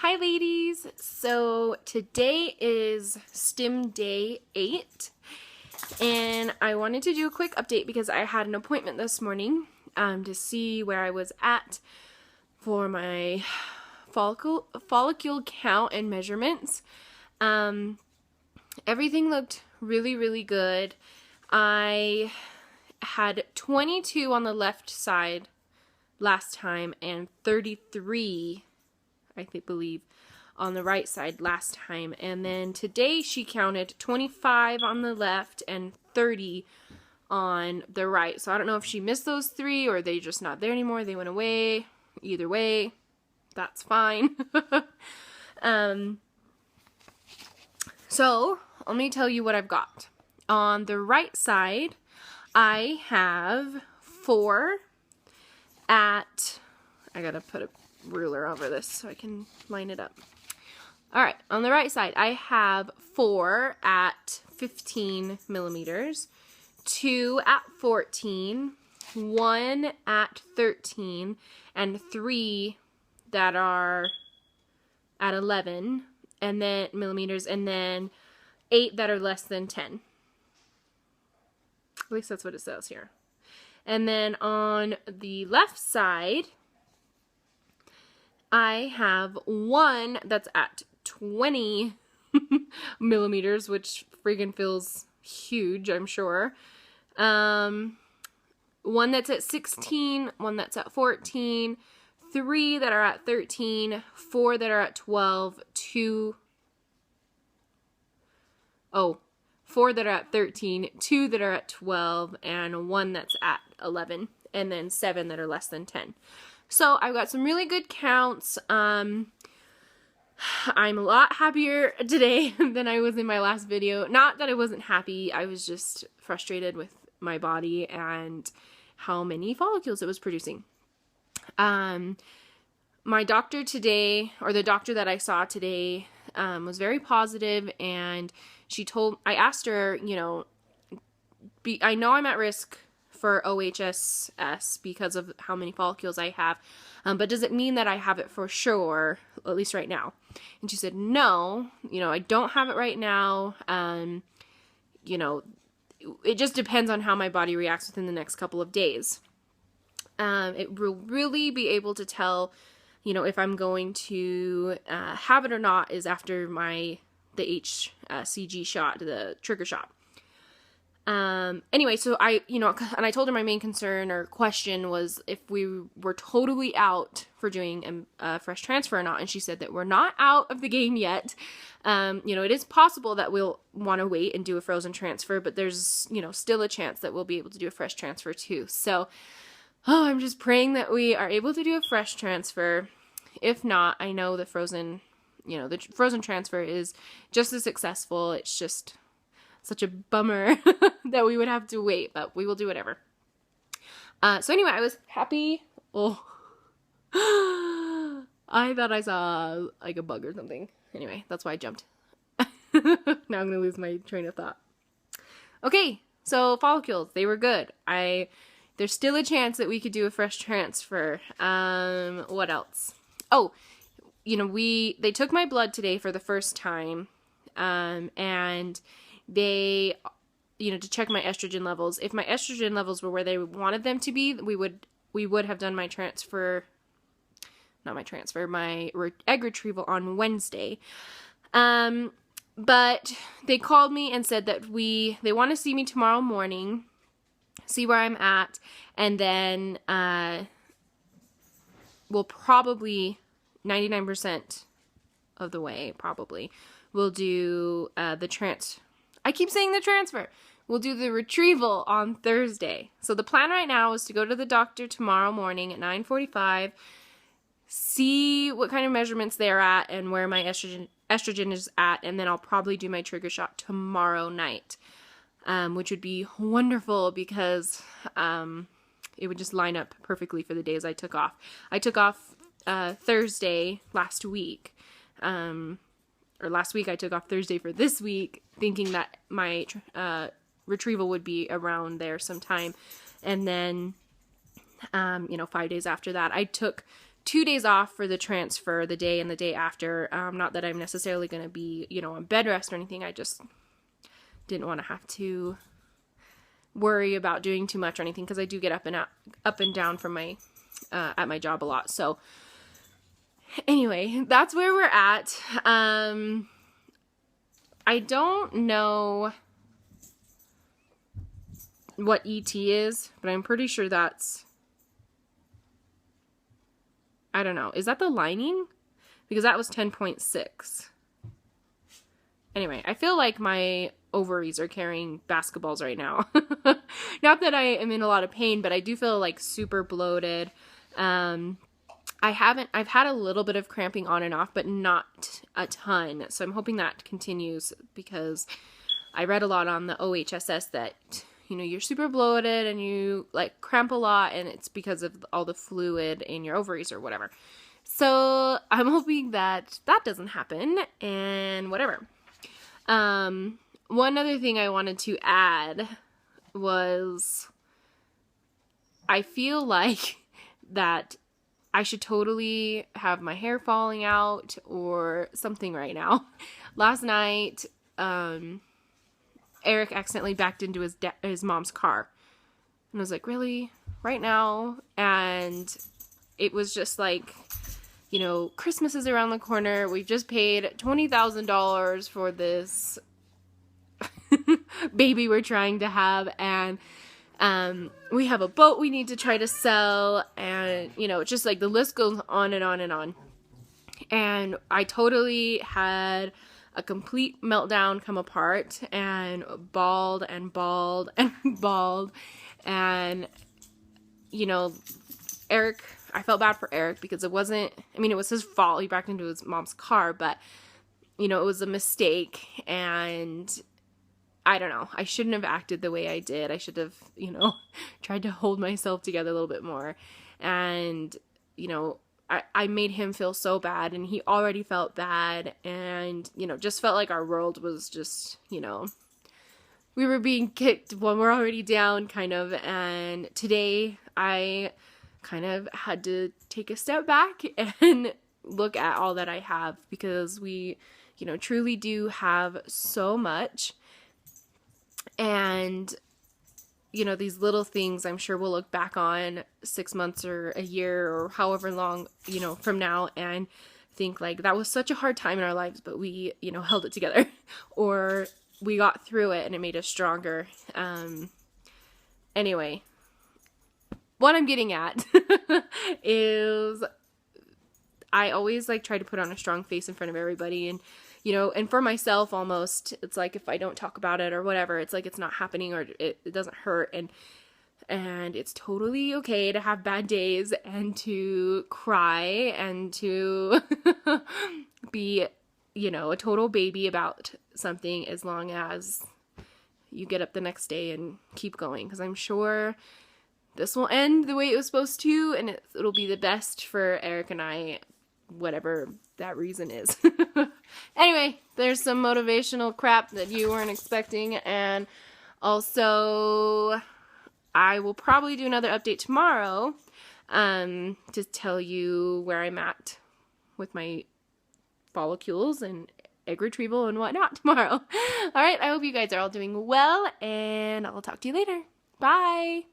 Hi ladies! So today is stim day 8 and I wanted to do a quick update because I had an appointment this morning to see where I was at for my follicle count and measurements. Everything looked really good. I had 22 on the left side last time and 33 I believe on the right side last time, and then today she counted 25 on the left and 30 on the right. So I don't know if she missed those 3 or they just not there anymore, they went away. Either way, that's fine. So let me tell you what I've got. On the right side I have 4 at, I gotta put a ruler over this so I can line it up. Alright, on the right side I have 4 at 15 millimeters, 2 at 14, 1 at 13, and 3 that are at 11 and then millimeters, and then 8 that are less than 10. At least that's what it says here. And then on the left side I have 1 that's at 20 millimeters, which friggin' feels huge, I'm sure. 1 that's at 16, 1 that's at 14, 3 that are at 13, 4 that are at 12, 4 that are at 13, 2 that are at 12, and 1 that's at 11, and then 7 that are less than 10. So I've got some really good counts. I'm a lot happier today than I was in my last video. Not that I wasn't happy, I was just frustrated with my body and how many follicles it was producing. My doctor today, or the doctor that I saw today, was very positive, and I asked her, you know, I know I'm at risk for OHSS because of how many follicles I have, but does it mean that I have it for sure, at least right now? And she said, no, you know, I don't have it right now. You know, it just depends on how my body reacts within the next couple of days. It will really be able to tell, you know, if I'm going to have it or not is after the HCG shot, the trigger shot. Anyway, so and I told her my main concern or question was if we were totally out for doing a fresh transfer or not, and she said that we're not out of the game yet. You know, it is possible that we'll want to wait and do a frozen transfer, but there's, you know, still a chance that we'll be able to do a fresh transfer too. So, I'm just praying that we are able to do a fresh transfer. If not, I know the frozen transfer is just as successful. It's just such a bummer that we would have to wait, but we will do whatever. So anyway, I was happy. Oh, I thought I saw like a bug or something. Anyway, that's why I jumped. Now I'm gonna lose my train of thought. Okay, so follicles, they were good. There's still a chance that we could do a fresh transfer. What else? Oh, you know, they took my blood today for the first time, and they, you know, to check my estrogen levels. If my estrogen levels were where they wanted them to be, we would have done my egg retrieval on Wednesday. But they called me and said that they want to see me tomorrow morning, see where I'm at, and then we'll probably 99% of the way we'll do I keep saying the transfer. We'll do the retrieval on Thursday. So the plan right now is to go to the doctor tomorrow morning at 9:45, see what kind of measurements they're at and where my estrogen is at, and then I'll probably do my trigger shot tomorrow night, which would be wonderful because it would just line up perfectly for the days I took off. I took off Thursday last week. Or last week I took off Thursday for this week, thinking that my retrieval would be around there sometime. And then, 5 days after that, I took 2 days off for the transfer, the day and the day after. Not that I'm necessarily going to be, on bed rest or anything. I just didn't want to have to worry about doing too much or anything, because I do get up and down from my at my job a lot. So anyway, that's where we're at. I don't know what ET is, but I'm pretty sure that's, I don't know. Is that the lining? Because that was 10.6. Anyway, I feel like my ovaries are carrying basketballs right now. Not that I am in a lot of pain, but I do feel like super bloated. I've had a little bit of cramping on and off, but not a ton. So I'm hoping that continues, because I read a lot on the OHSS that, you're super bloated and you like cramp a lot, and it's because of all the fluid in your ovaries or whatever. So I'm hoping that that doesn't happen and whatever. One other thing I wanted to add was, I feel like that I should totally have my hair falling out or something right now. Last night, Eric accidentally backed into his mom's car. And I was like, really? Right now? And it was just like, Christmas is around the corner. We've just paid $20,000 for this baby we're trying to have. And we have a boat we need to try to sell. And, it's just like the list goes on and on and on. And I totally had a complete meltdown, come apart, and bawled and bawled and bawled. And, Eric, I felt bad for Eric, because it was his fault. He backed into his mom's car, but, it was a mistake. And I don't know. I shouldn't have acted the way I did. I should have, tried to hold myself together a little bit more. And, I made him feel so bad, and he already felt bad, and, just felt like our world was just, we were being kicked when we're already down, kind of. And today I kind of had to take a step back and look at all that I have, because we, truly do have so much. And, these little things I'm sure we'll look back on 6 months or a year or however long, from now, and think like that was such a hard time in our lives, but we, held it together, or we got through it and it made us stronger. Anyway, what I'm getting at is I always try to put on a strong face in front of everybody, and and for myself almost, it's like if I don't talk about it or whatever, it's like it's not happening, or it doesn't hurt, and it's totally okay to have bad days and to cry and to be, a total baby about something, as long as you get up the next day and keep going, because I'm sure this will end the way it was supposed to, and it'll be the best for Eric and I, whatever that reason is. Anyway, there's some motivational crap that you weren't expecting, and also I will probably do another update tomorrow to tell you where I'm at with my follicles and egg retrieval and whatnot tomorrow. All right, I hope you guys are all doing well, and I'll talk to you later. Bye!